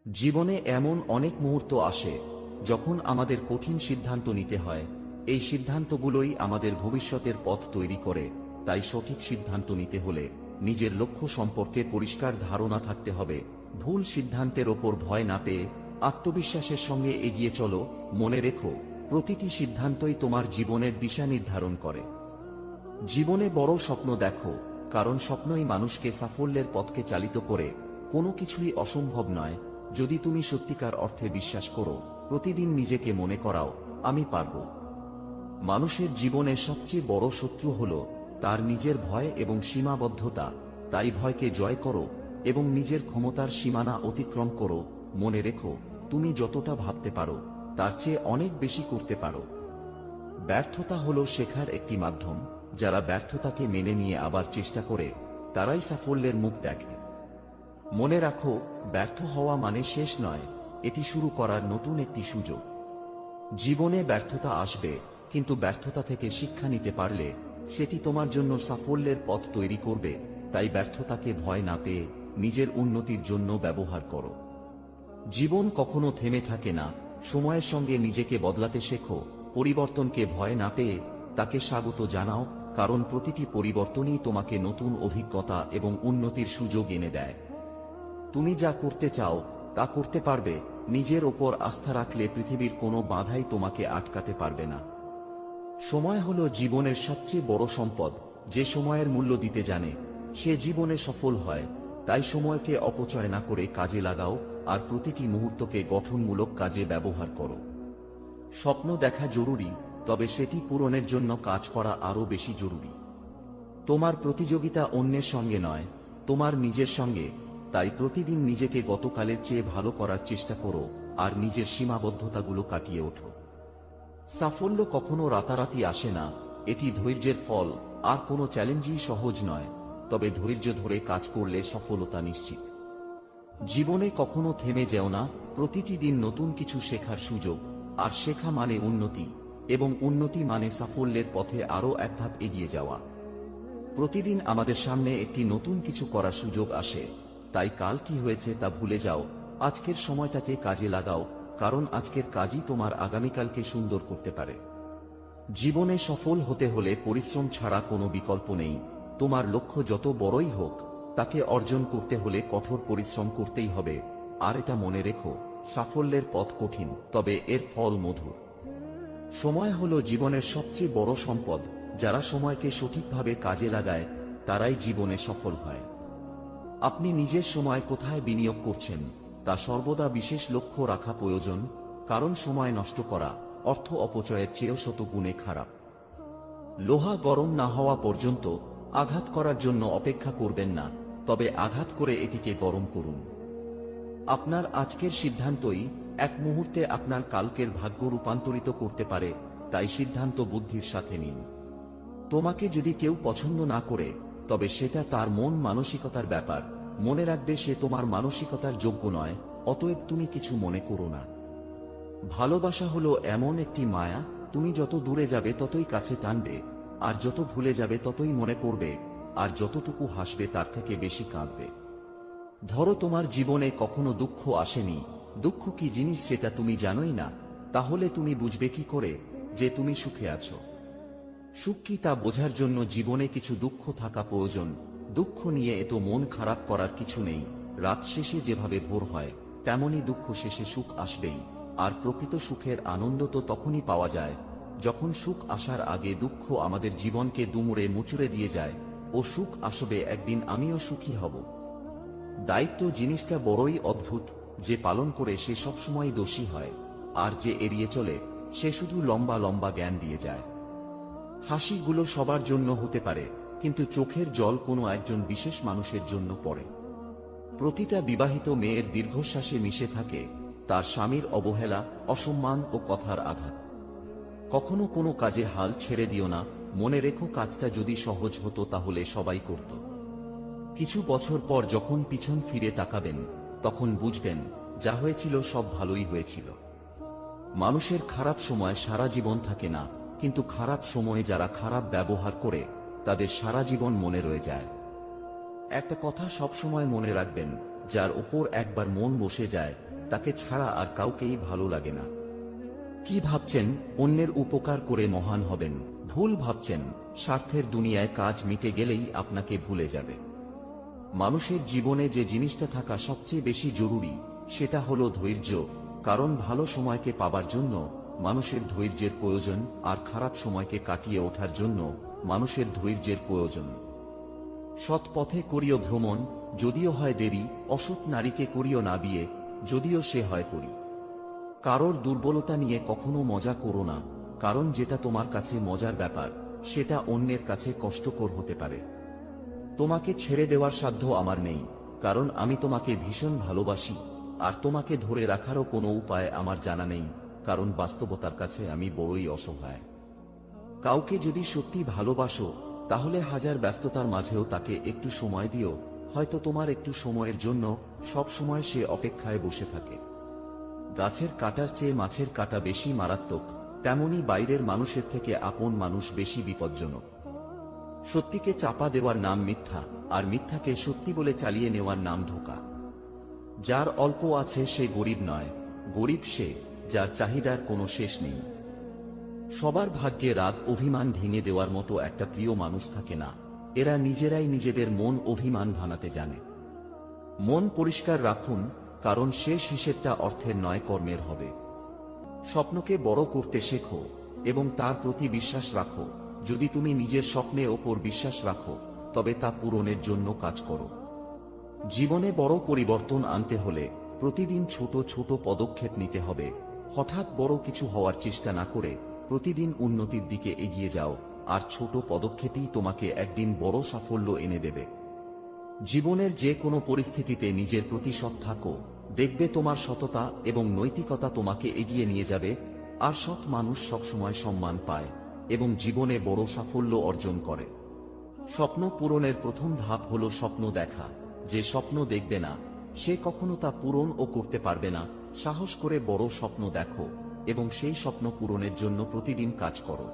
জীবনে এমন অনেক মুহূর্ত আসে যখন আমাদের কঠিন সিদ্ধান্ত নিতে হয়। এই সিদ্ধান্তগুলোই আমাদের ভবিষ্যতের পথ তৈরি করে। তাই সঠিক সিদ্ধান্ত নিতে হলে নিজের লক্ষ্য সম্পর্কে পরিষ্কার ধারণা থাকতে হবে। ভুল সিদ্ধান্তের ওপর ভয় না পেয়ে আত্মবিশ্বাসের সঙ্গে এগিয়ে চলো। মনে রেখো, প্রতিটি সিদ্ধান্তই তোমার জীবনের দিশা নির্ধারণ করে। জীবনে বড় স্বপ্ন দেখো, কারণ স্বপ্নই মানুষকে সাফল্যের পথকে চালিত করে। কোনো কিছুই অসম্ভব নয় যদি তুমি সত্যিকার অর্থে বিশ্বাস করো। প্রতিদিন নিজেকে মনে করাও, আমি পারব। মানুষের জীবনে সবচেয়ে বড় শত্রু হল তার নিজের ভয় এবং সীমাবদ্ধতা। তাই ভয়কে জয় করো এবং নিজের ক্ষমতার সীমানা অতিক্রম করো। মনে রেখো, তুমি যতটা ভাবতে পারো তার চেয়ে অনেক বেশি করতে পারো। ব্যর্থতা হল শেখার একটি মাধ্যম। যারা ব্যর্থতাকে মেনে নিয়ে আবার চেষ্টা করে তারাই সাফল্যের মুখ দেখে। মনে রাখো, ব্যর্থ হওয়া মানে শেষ নয়, এটি শুরু করার নতুন একটি সুযোগ। জীবনে ব্যর্থতা আসবে, কিন্তু ব্যর্থতা থেকে শিক্ষা নিতে পারলে সেটি তোমার জন্য সাফল্যের পথ তৈরি করবে। তাই ব্যর্থতাকে ভয় না পেয়ে নিজের উন্নতির জন্য ব্যবহার করো। জীবন কখনো থেমে থাকে না, সময়ের সঙ্গে নিজেকে বদলাতে শেখো। পরিবর্তনকে ভয় না পেয়ে তাকে স্বাগত জানাও, কারণ প্রতিটি পরিবর্তনই তোমাকে নতুন অভিজ্ঞতা এবং উন্নতির সুযোগ এনে দেয়। তুমি যা করতে চাও তা করতে পারবে। নিজের ওপর আস্থা রাখলে পৃথিবীর কোনো বাধাই তোমাকে আটকাতে পারবে না। সময় হলো জীবনের সবচেয়ে বড় সম্পদ। যে সময়ের মূল্য দিতে জানে সে জীবনে সফল হয়। তাই সময়কে অপচয় না করে কাজে লাগাও, আর প্রতিটি মুহূর্তকে গঠনমূলক কাজে ব্যবহার করো। স্বপ্ন দেখা জরুরি, তবে সেটি পূরণের জন্য কাজ করা আরও বেশি জরুরি। তোমার প্রতিযোগিতা অন্যের সঙ্গে নয়, তোমার নিজের সঙ্গে। তাই প্রতিদিন নিজেকে গতকালের চেয়ে ভালো করার চেষ্টা করো, আর নিজের সীমাবদ্ধতাগুলো কাটিয়ে ওঠো। সাফল্য কখনো রাতারাতি আসে না, এটি ধৈর্যের ফল। আর কোনো চ্যালেঞ্জই সহজ নয়, তবে ধৈর্য ধরে কাজ করলে সফলতা নিশ্চিত। জীবনে কখনো থেমে যেও না, প্রতিটি দিন নতুন কিছু শেখার সুযোগ। আর শেখা মানে উন্নতি, এবং উন্নতি মানে সাফল্যের পথে আরও এক ধাপ এগিয়ে যাওয়া। প্রতিদিন আমাদের সামনে একটি নতুন কিছু করার সুযোগ আসে। তাই কাল কি হয়েছে তা ভুলে যাও, আজকের সময়টাকে কাজে লাগাও, কারণ আজকের কাজই তোমার আগামীকালকে সুন্দর করতে পারে। জীবনে সফল হতে হলে পরিশ্রম ছাড়া কোনো বিকল্প নেই। তোমার লক্ষ্য যত বড়ই হোক, তাকে অর্জন করতে হলে কঠোর পরিশ্রম করতেই হবে। আর এটা মনে রেখো, সাফল্যের পথ কঠিন, তবে এর ফল মধুর। সময় হলো জীবনের সবচেয়ে বড় সম্পদ। যারা সময়কে সঠিকভাবে কাজে লাগায় তারাই জীবনে সফল হয়। আপনি নিজের সময় কোথায় বিনিয়োগ করছেন তা সর্বদা বিশেষ লক্ষ্য রাখা প্রয়োজন, কারণ সময় নষ্ট করা অর্থ অপচয়ের চেয়েও শত গুণে খারাপ। লোহা গরম না হওয়া পর্যন্ত আঘাত করার জন্য অপেক্ষা করবেন না, তবে আঘাত করে এটিকে গরম করুন। আপনার আজকের সিদ্ধান্তই এক মুহূর্তে আপনার কালকের ভাগ্য রূপান্তরিত করতে পারে। তাই সিদ্ধান্ত বুদ্ধির সাথে নিন। তোমাকে যদি কেউ পছন্দ না করে, তবে সেটা তার মন মানসিকতার ব্যাপার। মনে রাখবে, সে তোমার মানসিকতার যোগ্য নয়, অতএব তুমি কিছু মনে করো না। ভালোবাসা হলো এমন একটি মায়া, তুমি যত দূরে যাবে ততই কাছে টানবে, আর যত ভুলে যাবে ততই মনে পড়বে, আর যতটুকু হাসবে তার থেকে বেশি কাঁদবে। ধরো তোমার জীবনে কখনো দুঃখ আসেনি, দুঃখ কি জিনিস সেটা তুমি জানোই না, তাহলে তুমি বুঝবে কি করে যে তুমি সুখে আছো? সুখ কি তা বোঝার জন্য জীবনে কিছু দুঃখ থাকা প্রয়োজন। দুঃখ নিয়ে এত মন খারাপ করার কিছু নেই। রাত শেষে যেভাবে ভোর হয়, তেমনি দুঃখ শেষে সুখ আসবেই। আর প্রকৃত সুখের আনন্দ তো তখনই পাওয়া যায় যখন সুখ আসার আগে দুঃখ আমাদের জীবনকে দুমড়ে মুচড়ে দিয়ে যায়। ও সুখ আসবে একদিন, আমিও সুখী হব। দায়িত্ব জিনিসটা বড়ই অদ্ভুত। যে পালন করে সে সবসময় দোষী হয়, আর যে এড়িয়ে চলে সে শুধু লম্বা লম্বা জ্ঞান দিয়ে যায়। হাসিগুলো সবার জন্য হতে পারে, কিন্তু চোখের জল কোনো একজন বিশেষ মানুষের জন্য পড়ে। প্রতিটা বিবাহিত মেয়ের দীর্ঘশ্বাসে মিশে থাকে তার স্বামীর অবহেলা, অসম্মান ও কথার আঘাত। কখনো কোনো কাজে হাল ছেড়ে দিও না। মনে রেখো, কাজটা যদি সহজ হতো তাহলে সবাই করত। কিছু বছর পর যখন পিছন ফিরে তাকাবেন, তখন বুঝবেন যা হয়েছিল সব ভালোই হয়েছিল। মানুষের খারাপ সময় সারা জীবন থাকে না, কিন্তু খারাপ সময়ে যারা খারাপ ব্যবহার করে তাদের সারা জীবন মনে রয়ে যায়। একটা কথা সবসময় মনে রাখবেন, যার ওপর একবার মন বসে যায় তাকে ছাড়া আর কাউকেই ভালো লাগে না। কি ভাবছেন অন্যের উপকার করে মহান হবেন? ভুল ভাবছেন। স্বার্থের দুনিয়ায় কাজ মিটে গেলেই আপনাকে ভুলে যাবে। মানুষের জীবনে যে জিনিসটা থাকা সবচেয়ে বেশি জরুরি সেটা হলো ধৈর্য, কারণ ভালো সময়কে পাবার জন্য মানুষের ধৈর্যের প্রয়োজন, আর খারাপ সময়কে কাটিয়ে ওঠার জন্য মানুষের ধৈর্যের প্রয়োজন। সৎ পথে করিও ভ্রমণ, যদিও হয় দেরি। অসৎ নারীকে করিও না বিয়ে, যদিও সে হয় পরী। কারোর দুর্বলতা নিয়ে কখনো মজা করো না, কারণ যেটা তোমার কাছে মজার ব্যাপার সেটা অন্যের কাছে কষ্টকর হতে পারে। তোমাকে ছেড়ে দেওয়ার সাধ্য আমার নেই, কারণ আমি তোমাকে ভীষণ ভালোবাসি, আর তোমাকে ধরে রাখারও কোনো উপায় আমার জানা নেই, কারণ বাস্তবতার কাছে আমি বড়ই অসহায়। কাউকে যদি সত্যি ভালোবাসো তাহলে হাজার ব্যস্ততার মাঝেও তাকে একটু সময় দিও। হয়তো তোমার একটু সময়ের জন্য সব সময় সে অপেক্ষায় বসে থাকে। গাছের কাঁটার চেয়ে মাছের কাঁটা বেশি মারাত্মক, তেমনি বাইরের মানুষের থেকে আপন মানুষ বেশি বিপজ্জনক। সত্যিকে চাপা দেওয়ার নাম মিথ্যা, আর মিথ্যাকে সত্যি বলে চালিয়ে নেওয়ার নাম ধোঁকা। যার অল্প আছে সে গরিব নয়, গরিব সে যার চাহিদার কোনো শেষ নেই। সবার ভাগ্যে রাগ অভিমান ভেঙে দেওয়ার মতো একটা প্রিয় মানুষ থাকে না। এরা নিজেরাই নিজেদের মন অভিমান ভাঙাতে জানে। মন পরিষ্কার রাখুন, কারণ শেষ হিসেবটা অর্থের নয় কর্মের হবে। স্বপ্নকে বড় করতে শেখো এবং তার প্রতি বিশ্বাস রাখো। যদি তুমি নিজের স্বপ্নের ওপর বিশ্বাস রাখো তবে তা পূরণের জন্য কাজ করো। জীবনে বড় পরিবর্তন আনতে হলে প্রতিদিন ছোট ছোট পদক্ষেপ নিতে হবে। হঠাৎ বড় কিছু হওয়ার চেষ্টা না করে প্রতিদিন উন্নতির দিকে এগিয়ে যাও, আর ছোট পদক্ষেপই তোমাকে একদিন বড় সাফল্য এনে দেবে। জীবনের যে কোনো পরিস্থিতিতে নিজের প্রতি সৎ থাকো, দেখবে তোমার সততা এবং নৈতিকতা তোমাকে এগিয়ে নিয়ে যাবে। আর সৎ মানুষ সবসময় সম্মান পায় এবং জীবনে বড় সাফল্য অর্জন করে। স্বপ্ন পূরণের প্রথম ধাপ হলো স্বপ্ন দেখা। যে স্বপ্ন দেখবে না সে কখনো তা পূরণ ও করতে পারবে না। সাহস করে বড় স্বপ্ন দেখো এবং সেই স্বপ্ন পূরণের জন্য প্রতিদিন কাজ করো।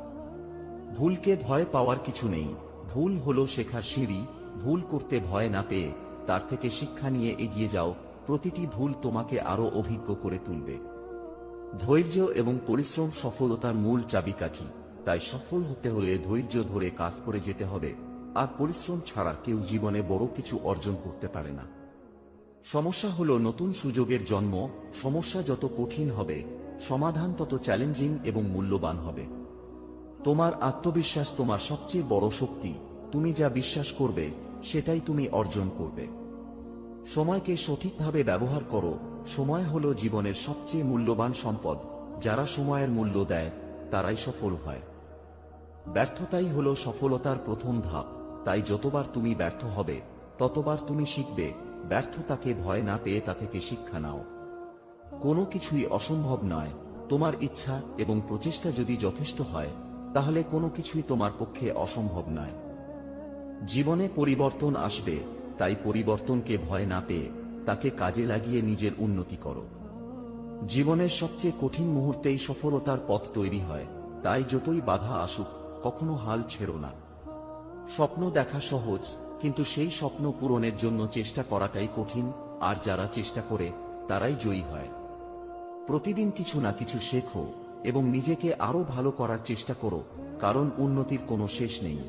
ভুলকে ভয় পাওয়ার কিছু নেই, ভুল হলো শেখার সিঁড়ি। ভুল করতে ভয় না পেয়ে তার থেকে শিক্ষা নিয়ে এগিয়ে যাও। প্রতিটি ভুল তোমাকে আরো অভিজ্ঞ করে তুলবে। ধৈর্য এবং পরিশ্রম সফলতার মূল চাবিকাঠি। তাই সফল হতে হলে ধৈর্য ধরে কাজ করে যেতে হবে, আর পরিশ্রম ছাড়া কেউ জীবনে বড় কিছু অর্জন করতে পারে না। সমস্যা হলো নতুন সুযোগের জন্ম। সমস্যা যত কঠিন হবে সমাধান তত চ্যালেঞ্জিং এবং মূল্যবান হবে। তোমার আত্মবিশ্বাস তোমার সবচেয়ে বড় শক্তি। তুমি যা বিশ্বাস করবে সেটাই তুমি অর্জন করবে। সময়কে সঠিকভাবে ব্যবহার করো। সময় হলো জীবনের সবচেয়ে মূল্যবান সম্পদ। যারা সময়ের মূল্য দেয় তারাই সফল হয়। ব্যর্থতাই হলো সফলতার প্রথম ধাপ। তাই যতবার তুমি ব্যর্থ হবে ততবার তুমি শিখবে। ব্যর্থতাকে ভয় না পেয়ে তা থেকে শিক্ষা নাও। কোনো কিছুই অসম্ভব নয়। তোমার ইচ্ছা এবং প্রচেষ্টা যদি যথেষ্ট হয় তাহলে কোনো কিছুই তোমার পক্ষে অসম্ভব নয়। জীবনে পরিবর্তন আসবে, তাই পরিবর্তনকে ভয় না পেয়ে তাকে কাজে লাগিয়ে নিজের উন্নতি করো। জীবনের সবচেয়ে কঠিন মুহূর্তেই সফলতার পথ তৈরি হয়। তাই যতই বাধা আসুক কখনো হাল ছেড়ো না। স্বপ্ন দেখা সহজ, কিন্তু সেই স্বপ্ন পূরণের জন্য চেষ্টা করাটাই কঠিন। আর যারা চেষ্টা করে তারাই জয়ী হয়। প্রতিদিন কিছু না কিছু শেখো এবং নিজেকে আরো ভালো করার চেষ্টা করো, কারণ উন্নতির কোনো শেষ নেই।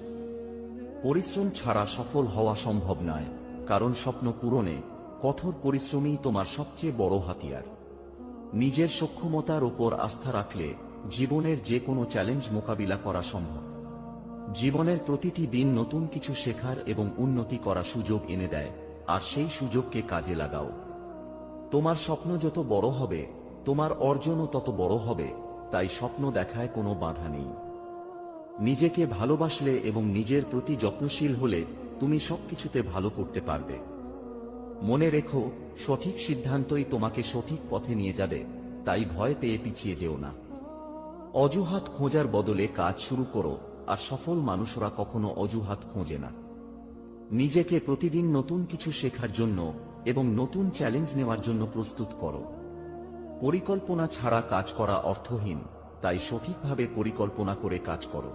পরিশ্রম ছাড়া সফল হওয়া সম্ভব নয়, কারণ স্বপ্ন পূরণে কঠোর পরিশ্রমই তোমার সবচেয়ে বড় হাতিয়ার। নিজের সক্ষমতার উপর আস্থা রাখলে জীবনের যে কোনো চ্যালেঞ্জ মোকাবিলা করা সম্ভব। জীবনের প্রতিটি দিন নতুন কিছু শেখার এবং উন্নতি করার সুযোগ এনে দেয়, আর সেই সুযোগকে কাজে লাগাও। তোমার স্বপ্ন যত বড় হবে তোমার অর্জনও তত বড় হবে। তাই স্বপ্ন দেখায় কোনো বাধা নেই। নিজেকে ভালোবাসলে এবং নিজের প্রতি যত্নশীল হলে তুমি সবকিছুতে ভালো করতে পারবে। মনে রেখো, সঠিক সিদ্ধান্তই তোমাকে সঠিক পথে নিয়ে যাবে। তাই ভয় পেয়ে পিছিয়ে যেও না। অজুহাত খোঁজার বদলে কাজ শুরু করো, আর সফল মানুষরা কখনো অজুহাত খোঁজে না। নিজেকে প্রতিদিন নতুন কিছু শেখার জন্য এবং নতুন চ্যালেঞ্জ নেওয়ার জন্য প্রস্তুত করো। পরিকল্পনা ছাড়া কাজ করা অর্থহীন, তাই সঠিকভাবে পরিকল্পনা করে কাজ করো।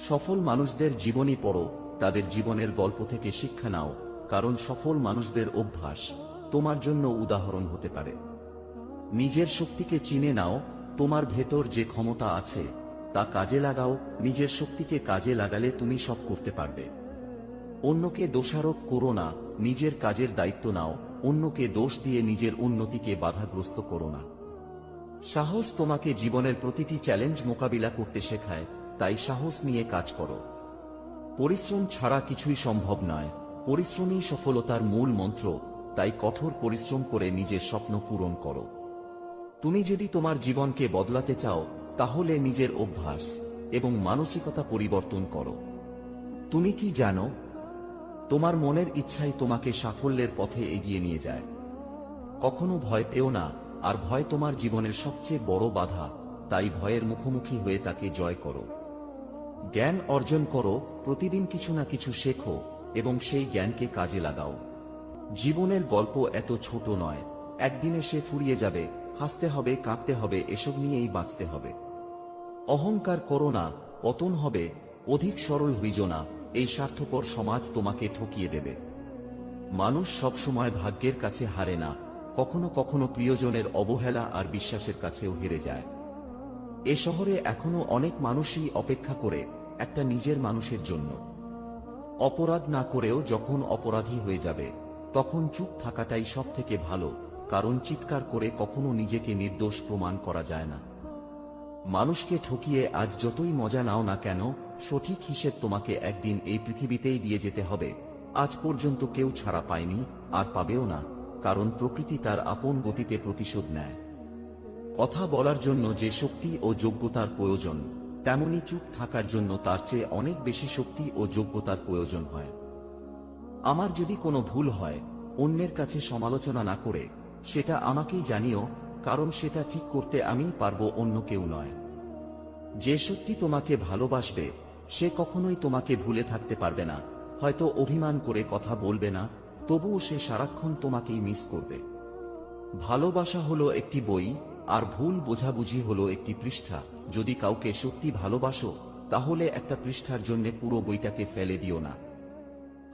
সফল মানুষদের জীবনী পড়ো, তাদের জীবনের গল্প থেকে শিক্ষা নাও, কারণ সফল মানুষদের অভ্যাস তোমার জন্য উদাহরণ হতে পারে। নিজের শক্তিকে চিনে নাও, তোমার ভেতর যে ক্ষমতা আছে তা কাজে লাগাও। নিজের শক্তিকে কাজে লাগালে তুমি সব করতে পারবে। অন্যকে দোষারোপ করো না, নিজের কাজের দায়িত্ব নাও। অন্যকে দোষ দিয়ে নিজের উন্নতিকে বাধাগ্রস্ত করো না। সাহস তোমাকে জীবনের প্রতিটি চ্যালেঞ্জ মোকাবিলা করতে শেখায়, তাই সাহস নিয়ে কাজ করো। পরিশ্রম ছাড়া কিছুই সম্ভব নয়, পরিশ্রমই সফলতার মূল মন্ত্র। তাই কঠোর পরিশ্রম করে নিজের স্বপ্ন পূরণ করো। তুমি যদি তোমার জীবনকে বদলাতে চাও, তাহলে নিজের অভ্যাস এবং মানসিকতা পরিবর্তন করো। তুমি কি জানো, তোমার মনের ইচ্ছাই তোমাকে সাফল্যের পথে এগিয়ে নিয়ে যায়। কখনো ভয় পেও না, আর ভয় তোমার জীবনের সবচেয়ে বড় বাধা। তাই ভয়ের মুখোমুখি হয়ে তাকে জয় করো। জ্ঞান অর্জন করো, প্রতিদিন কিছু না কিছু শেখো এবং সেই জ্ঞানকে কাজে লাগাও। জীবনের গল্প এত ছোট নয়, একদিন এসে ফুরিয়ে যাবে। হাসতে হবে, কাঁদতে হবে, এসব নিয়েই বাঁচতে হবে। অহংকার করো না, পতন হবে। অধিক সরল হইজ না, এই স্বার্থপর সমাজ তোমাকে ঠকিয়ে দেবে। মানুষ সবসময় ভাগ্যের কাছে হারে না, কখনো কখনো প্রিয়জনের অবহেলা আর বিশ্বাসের কাছেও হেরে যায়। এ শহরে এখনো অনেক মানুষই অপেক্ষা করে একটা নিজের মানুষের জন্য। অপরাধ না করেও যখন অপরাধী হয়ে যাবে, তখন চুপ থাকাটাই সবথেকে ভালো, কারণ চিৎকার করে কখনো নিজেকে নির্দোষ প্রমাণ করা যায় না। মানুষকে ঠকিয়ে আজ যতই মজা নাও না কেন, সঠিক হিসেব তোমাকে একদিন এই পৃথিবীতেই দিয়ে যেতে হবে। আজ পর্যন্ত কেউ ছাড়া পায়নি, আর পাবেও না, কারণ প্রকৃতি তার আপন গতিতে প্রতিশোধ নেয়। কথা বলার জন্য যে শক্তি ও যোগ্যতার প্রয়োজন, তেমনি চুপ থাকার জন্য তার চেয়ে অনেক বেশি শক্তি ও যোগ্যতার প্রয়োজন হয়। আমার যদি কোনো ভুল হয়, অন্যের কাছে সমালোচনা না করে সেটা আমাকেই জানিও, কারণ সেটা ঠিক করতে আমিই পারবো, অন্য কেউ নয়। যে সত্যি তোমাকে ভালোবাসবে সে কখনোই তোমাকে ভুলে থাকতে পারবে না। হয়তো অভিমান করে কথা বলবে না, তবুও সে সারাক্ষণ তোমাকেই মিস করবে। ভালোবাসা হলো একটি বই, আর ভুল বোঝাবুঝি হলো একটি পৃষ্ঠা। যদি কাউকে সত্যি ভালোবাসো, তাহলে একটা পৃষ্ঠার জন্য পুরো বইটাকে ফেলে দিও না।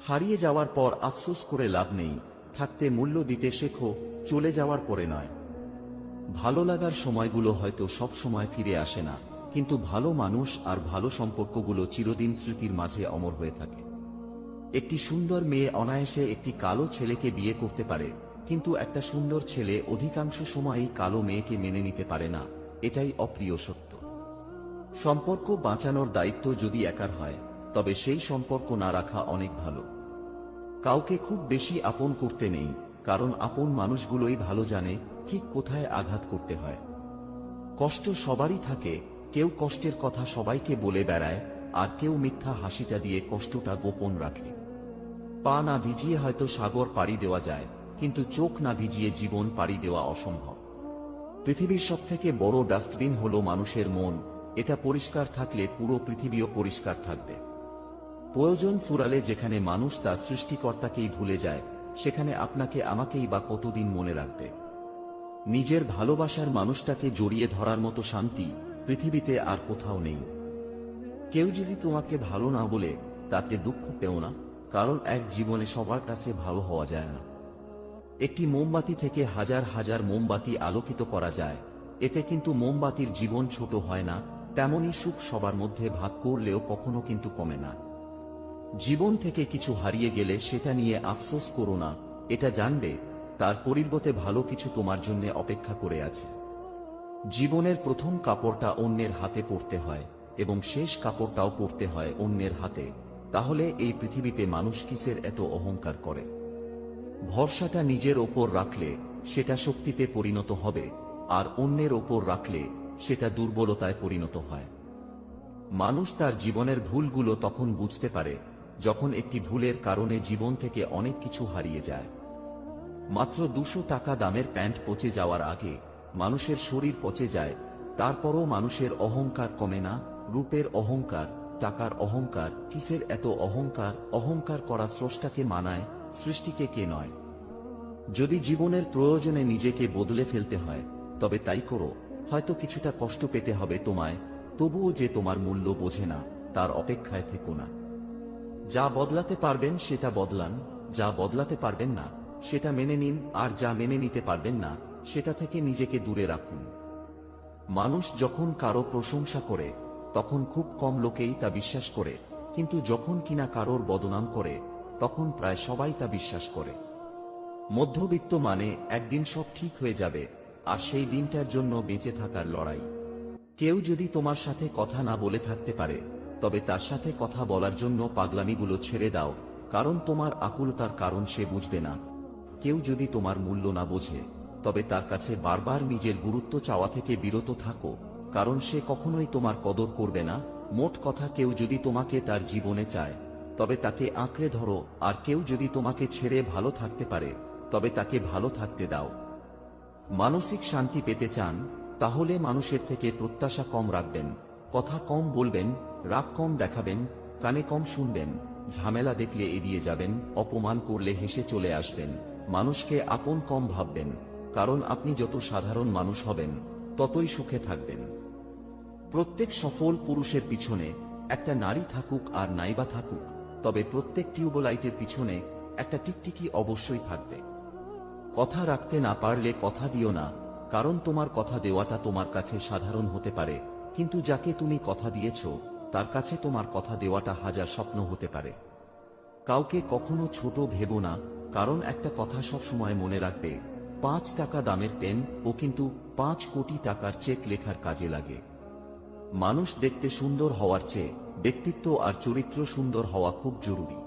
হারিয়ে যাওয়ার পর আফসোস করে লাভ নেই, থাকতে মূল্য দিতে শেখো, চলে যাওয়ার পরে নয়। ভালো লাগার সময়গুলো হয়তো সব সময় ফিরে আসে না, কিন্তু ভালো মানুষ আর ভালো সম্পর্কগুলো চিরদিন স্মৃতির মাঝে অমর হয়ে থাকে। একটি সুন্দর মেয়ে অনায়াসে একটি কালো ছেলেকে বিয়ে করতে পারে, কিন্তু একটা সুন্দর ছেলে অধিকাংশ সময়ই কালো মেয়েকে মেনে নিতে পারে না। এটাই অপ্রিয় সত্য। সম্পর্ক বাঁচানোর দায়িত্ব যদি একার হয়, তবে সেই সম্পর্ক না রাখা অনেক ভালো। কাউকে খুব বেশি আপন করতে নেই, কারণ আপন মানুষগুলোই ভালো জানে ঠিক কোথায় আঘাত করতে হয়। কষ্ট সবারই থাকে, কেউ কষ্টের কথা সবাইকে বলে বেড়ায়, আর কেউ মিথ্যা হাসিটা দিয়ে কষ্টটা গোপন রাখে। পা না ভিজিয়ে হয়তো সাগর পাড়ি দেওয়া যায়, কিন্তু চোখ না ভিজিয়ে জীবন পাড়ি দেওয়া অসম্ভব। পৃথিবীর সবথেকে বড় ডাস্টবিন হলো মানুষের মন। এটা পরিষ্কার থাকলে পুরো পৃথিবীও পরিষ্কার থাকবে। প্রয়োজন ফুরালে যেখানে মানুষ তার সৃষ্টিকর্তাকেই ভুলে যায়, সেখানে আপনাকে আমাকেই বা কতদিন মনে রাখবে। নিজের ভালোবাসার মানুষটাকে জড়িয়ে ধরার মতো শান্তি পৃথিবীতে আর কোথাও নেই। কেউ যদি তোমাকে ভালো না বলে, তাতে দুঃখ পেও না, কারণ এক জীবনে সবার কাছে ভালো হওয়া যায় না। একটি মোমবাতি থেকে হাজার হাজার মোমবাতি আলোকিত করা যায়, এতে কিন্তু মোমবাতির জীবন ছোট হয় না। তেমনি সুখ সবার মধ্যে ভাগ করলেও কখনো কিন্তু কমে না। জীবন থেকে কিছু হারিয়ে গেলে সেটা নিয়ে আফসোস করো না, এটা জানবে তার পরিবর্তে ভালো কিছু তোমার জন্য অপেক্ষা করে আছে। জীবনের প্রথম কাপড়টা অন্যের হাতে পরতে হয়, এবং শেষ কাপড়টাও পরতে হয় অন্যের হাতে। তাহলে এই পৃথিবীতে মানুষ কিসের এত অহংকার করে? ভরসাটা নিজের ওপর রাখলে সেটা শক্তিতে পরিণত হবে, আর অন্যের ওপর রাখলে সেটা দুর্বলতায় পরিণত হয়। মানুষ তার জীবনের ভুলগুলো তখন বুঝতে পারে, যখন একটি ভুলের কারণে জীবন থেকে অনেক কিছু হারিয়ে যায়। মাত্র 200 টাকা দামের প্যান্ট পচে যাওয়ার আগে মানুষের শরীর পচে যায়, তারপরও মানুষের অহংকার কমে না। রূপের অহংকার, টাকার অহংকার, কিসের এত অহংকার? অহংকার করা স্রষ্টাকে মানায়, সৃষ্টিকে কে নয়। যদি জীবনের প্রয়োজনে নিজেকে বদলে ফেলতে হয়, তবে তাই করো। হয়তো কিছুটা কষ্ট পেতে হবে তোমায়, তবুও যে তোমার মূল্য বোঝে না, তার অপেক্ষায় থেকো না। যা বদলাতে পারবেন সেটা বদলান, যা বদলাতে পারবেন না সেটা মেনে নিন, আর যা মেনে নিতে পারবেন না সেটা থেকে নিজেকে দূরে রাখুন। মানুষ যখন কারো প্রশংসা করে তখন খুব কম লোকেই তা বিশ্বাস করে, কিন্তু যখন কিনা কারোর বদনাম করে তখন প্রায় সবাই তা বিশ্বাস করে। মধ্যবিত্ত মানে একদিন সব ঠিক হয়ে যাবে, আর সেই দিনটার জন্য বেঁচে থাকার লড়াই। কেউ যদি তোমার সাথে কথা না বলে থাকতে পারে, তবে তার সাথে কথা বলার জন্য পাগলামিগুলো ছেড়ে দাও, কারণ তোমার আকুলতার কারণ সে বুঝবে না। কেউ যদি তোমার মূল্য না বোঝে, তবে তার কাছে বারবার নিজের গুরুত্ব চাওয়া থেকে বিরত থাকো, কারণ সে কখনোই তোমার কদর করবে না। মোট কথা, কেউ যদি তোমাকে তার জীবনে চায়, তবে তাকে আঁকড়ে ধরো, আর কেউ যদি তোমাকে ছেড়ে ভালো থাকতে পারে, তবে তাকে ভালো থাকতে দাও। মানসিক শান্তি পেতে চান, তাহলে মানুষের থেকে প্রত্যাশা কম রাখবেন, কথা কম বলবেন, রাগ কম দেখাবেন, কানে কম শুনবেন, ঝামেলা দেখলে এড়িয়ে যাবেন, অপমান করলে হেসে চলে আসবেন, মানুষকে আপন কম ভাববেন, কারণ আপনি যত সাধারণ মানুষ হবেন ততই সুখে থাকবেন। প্রত্যেক সফল পুরুষের পিছনে একটা নারী থাকুক আর নাইবা থাকুক, তবে প্রত্যেক টিউবলাইটের পিছনে একটা টিকটিকি অবশ্যই থাকবে। কথা রাখতে না পারলে কথা দিও না, কারণ তোমার কথা দেওয়াটা তোমার কাছে সাধারণ হতে পারে, কিন্তু যাকে তুমি কথা দিয়েছ তার কাছে তোমার কথা দেওয়াটা হাজার স্বপ্ন হতে পারে। কাউকে কখনো ছোট ভেবো না, কারণ একটা কথা সবসময় মনে রাখবে, 5 টাকা দামের পেন ও কিন্তু 5 কোটি টাকার চেক লেখার কাজে লাগে। মানুষ দেখতে সুন্দর হওয়ার চেয়ে ব্যক্তিত্ব আর চরিত্র সুন্দর হওয়া খুব জরুরি।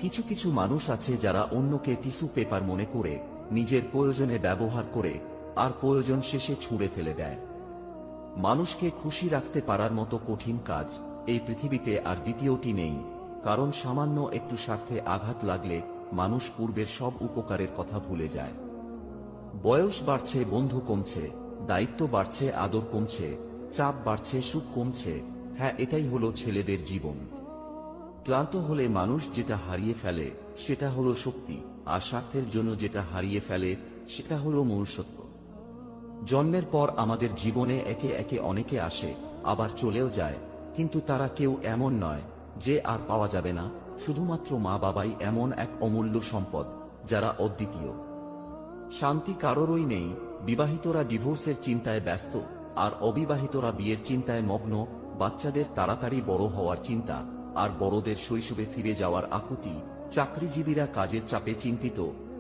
কিছু কিছু মানুষ আছে যারা অন্যকে টিস্যু পেপার মনে করে নিজের প্রয়োজনে ব্যবহার করে, আর প্রয়োজন শেষে ছুঁড়ে ফেলে দেয়। মানুষকে খুশি রাখতে পারার মতো কঠিন কাজ এই পৃথিবীতে আর দ্বিতীয়টি নেই, কারণ সামান্য একটু স্বার্থে আঘাত লাগলে মানুষ পূর্বের সব উপকারের কথা ভুলে যায়। বয়স বাড়ছে, বন্ধু কমছে, দায়িত্ব বাড়ছে, আদর কমছে, চাপ বাড়ছে, সুখ কমছে। হ্যাঁ, এটাই হলো ছেলেদের জীবন। ক্লান্ত হলে মানুষ যেটা হারিয়ে ফেলে সেটা হলো শক্তি, আর স্বার্থের জন্য যেটা হারিয়ে ফেলে সেটা হলো মনুষ্যত্ব। জন্মের পর আমাদের জীবনে একে একে অনেকে আসে, আবার চলেও যায়, কিন্তু তারা কেউ এমন নয় যে আর পাওয়া যাবে না। শুধুমাত্র মা বাবাই এমন এক অমূল্য সম্পদ যারা অদ্বিতীয়। শান্তি কারোরই নেই। বিবাহিতরা ডিভোর্সের চিন্তায় ব্যস্ত, আর অবিবাহিতরা বিয়ের চিন্তায় মগ্ন। বাচ্চাদের তাড়াতাড়ি বড় হওয়ার চিন্তা, আর বড়দের শৈশবে ফিরে যাওয়ার আকুতি। চাকরিজীবীরা কাজের চাপে চিন্তিত,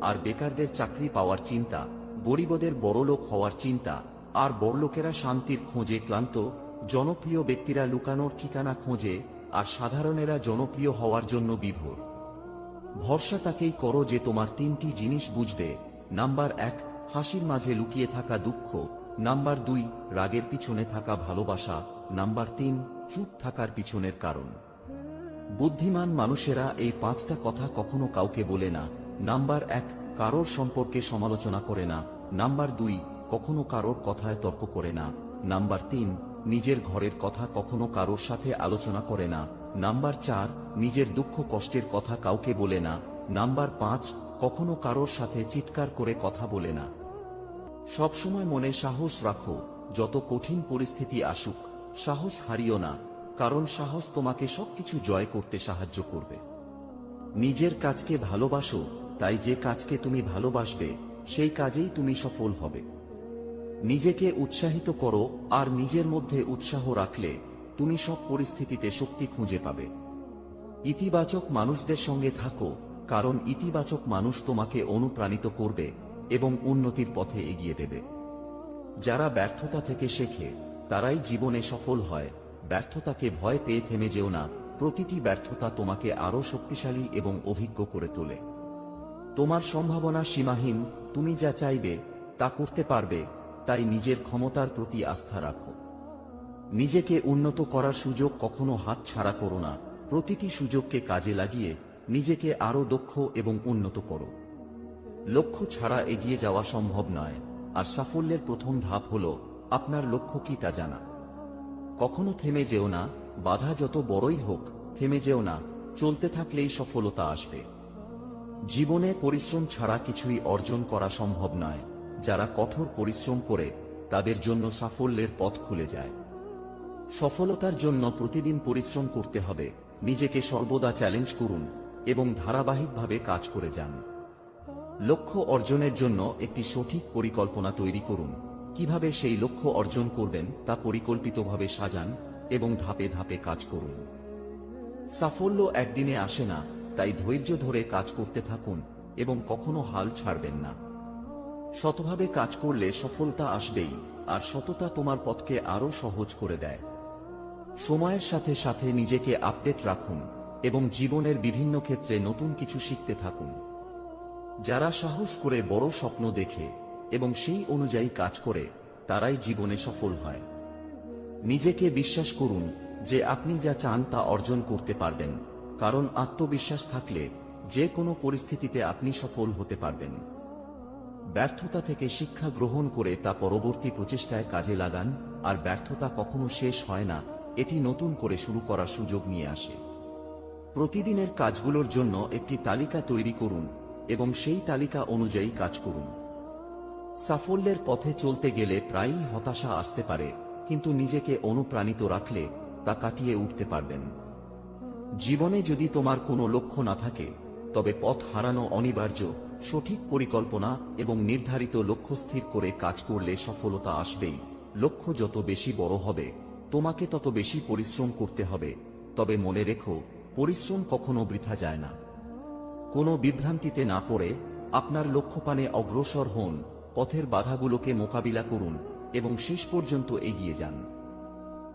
আর বেকারদের চাকরি পাওয়ার চিন্তা। গরিবদের বড়লোক হওয়ার চিন্তা, আর বড়লোকেরা শান্তির খোঁজে ক্লান্ত। জনপ্রিয় ব্যক্তিরা লুকানোর ঠিকানা খোঁজে, আর সাধারণেরা জনপ্রিয় হওয়ার জন্য বিভোর। ভরসা তাকেই করো যে তোমার 3টি জিনিস বুঝবে। নাম্বার 1, হাসির মাঝে লুকিয়ে থাকা দুঃখ। নাম্বার 2, রাগের পিছনে থাকা ভালোবাসা। নাম্বার 3, চুপ থাকার পিছনের কারণ। বুদ্ধিমান মানুষেরা এই 5টা কথা কখনো কাউকে বলে না। নাম্বার 1, কারোর সম্পর্কে সমালোচনা করে না। নাম্বার 2, কখনো কারোর কথায় তর্ক করে না। নাম্বার 3, নিজের ঘরের কথা কখনো কারোর সাথে আলোচনা করে না। নাম্বার 4, নিজের দুঃখ কষ্টের কথা কাউকে বলে না। নাম্বার 5, কখনো কারোর সাথে চিৎকার করে কথা বলে না। সবসময় মনে সাহস রাখো, যত কঠিন পরিস্থিতি আসুক সাহস হারিও না, কারণ সাহস তোমাকে সবকিছু জয় করতে সাহায্য করবে। নিজের কাজকে ভালোবাসো, তাই যে কাজকে তুমি ভালোবাসবে সেই কাজেই তুমি সফল হবে। নিজেকে উৎসাহিত করো, আর নিজের মধ্যে উৎসাহ রাখলে তুমি সব পরিস্থিতিতে শক্তি খুঁজে পাবে। ইতিবাচক মানুষদের সঙ্গে থাকো, কারণ ইতিবাচক মানুষ তোমাকে অনুপ্রাণিত করবে এবং উন্নতির পথে এগিয়ে দেবে। যারা ব্যর্থতা থেকে শেখে তারাই জীবনে সফল হয়। ব্যর্থতাকে ভয় পেয়ে থেমে যেও না, প্রতিটি ব্যর্থতা তোমাকে আরো শক্তিশালী এবং অভিজ্ঞ করে তোলে। তোমার সম্ভাবনা সীমাহীন, তুমি যা চাইবে তা করতে পারবে, তাই নিজের ক্ষমতার প্রতি আস্থা রাখো। নিজেকে উন্নত করার সুযোগ কখনো হাত ছাড়া করো না, প্রতিটি সুযোগকে কাজে লাগিয়ে নিজেকে আরো দক্ষ এবং উন্নত করো। লক্ষ্য ছাড়া এগিয়ে যাওয়া সম্ভব নয়, আর সাফল্যের প্রথম ধাপ হলো আপনার লক্ষ্য কি তা জানা। কখনো থেমে যেও না, বাধা যত বড়ই হোক থেমে যেও না, চলতে থাকলেই সফলতা আসবে। জীবনে পরিশ্রম ছাড়া কিছুই অর্জন করা সম্ভব নয়। যারা কঠোর পরিশ্রম করে তাদের জন্য সাফল্যের পথ খুলে যায়। সফলতার জন্য প্রতিদিন পরিশ্রম করতে হবে, নিজেকে সর্বদা চ্যালেঞ্জ করুন এবং ধারাবাহিকভাবে কাজ করে যান। লক্ষ্য অর্জনের জন্য একটি সঠিক পরিকল্পনা তৈরি করুন। কিভাবে সেই লক্ষ্য অর্জন করবেন তা পরিকল্পিতভাবে সাজান এবং ধাপে ধাপে কাজ করুন। সাফল্য একদিনে আসে না, তাই ধৈর্য ধরে কাজ করতে থাকুন এবং কখনো হাল ছাড়বেন না। শতভাবে কাজ করলে সফলতা আসবেই, আর সততা তোমার পথকে আরো সহজ করে দেয়। সময়ের সাথে সাথে নিজেকে আপডেট রাখুন এবং জীবনের বিভিন্ন ক্ষেত্রে নতুন কিছু শিখতে থাকুন। যারা সাহস করে বড় স্বপ্ন দেখে এবং সেই অনুযায়ী কাজ করে, তারাই জীবনে সফল হয়। নিজেকে বিশ্বাস করুন যে আপনি যা চান তা অর্জন করতে পারবেন, কারণ আত্মবিশ্বাস থাকলে যে কোনো পরিস্থিতিতে আপনি সফল হতে পারবেন। ব্যর্থতা থেকে শিক্ষা গ্রহণ করে তা পরবর্তী প্রচেষ্টায় কাজে লাগান, আর ব্যর্থতা কখনো শেষ হয় না, এটি নতুন করে শুরু করার সুযোগ নিয়ে আসে। প্রতিদিনের কাজগুলোর জন্য একটি তালিকা তৈরি করুন এবং সেই তালিকা অনুযায়ী কাজ করুন। সাফল্যের পথে চলতে গেলে প্রায়ই হতাশা আসতে পারে, কিন্তু নিজেকে অনুপ্রাণিত রাখলে তা কাটিয়ে উঠতে পারবেন। জীবনে যদি তোমার কোনো লক্ষ্য না থাকে, তবে পথ হারানো অনিবার্য। সঠিক পরিকল্পনা এবং নির্ধারিত লক্ষ্য স্থির করে কাজ করলে সফলতা আসবেই। লক্ষ্য যত বেশি বড় হবে, তোমাকে তত বেশি পরিশ্রম করতে হবে। তবে মনে রেখো, পরিশ্রম কখনো বৃথা যায় না। কোনো বিভ্রান্তিতে না পড়ে আপনার লক্ষ্যপানে অগ্রসর হন, পথের বাধাগুলোকে মোকাবিলা করুন এবং শেষ পর্যন্ত এগিয়ে যান।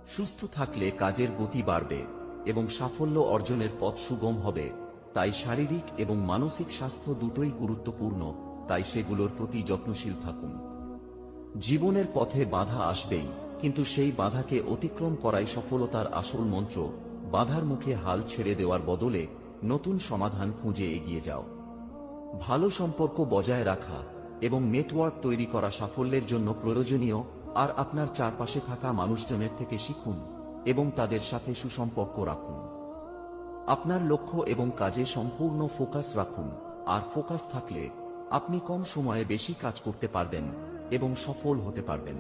সুস্থ থাকলে কাজের গতি বাড়বে এবং সাফল্য অর্জনের পথ সুগম হবে। তাই শারীরিক এবং মানসিক স্বাস্থ্য দুটোই গুরুত্বপূর্ণ, তাই সেগুলোর প্রতি যত্নশীল থাকুন। জীবনের পথে বাধা আসবেই, কিন্তু সেই বাধাকে অতিক্রম করাই সফলতার আসল মন্ত্র। বাধার মুখে হাল ছেড়ে দেওয়ার বদলে নতুন সমাধান খুঁজে এগিয়ে যাও। ভালো সম্পর্ক বজায় রাখা এবং নেটওয়ার্ক তৈরি করা সাফল্যের জন্য প্রয়োজনীয়, আর আপনার চারপাশে থাকা মানুষজনের থেকে শিখুন এবং তাদের সাথে সুসম্পর্ক রাখুন। আপনার লক্ষ্য এবং কাজে সম্পূর্ণ ফোকাস রাখুন, আর ফোকাস থাকলে আপনি কম সময়ে বেশি কাজ করতে পারবেন এবং সফল হতে পারবেন।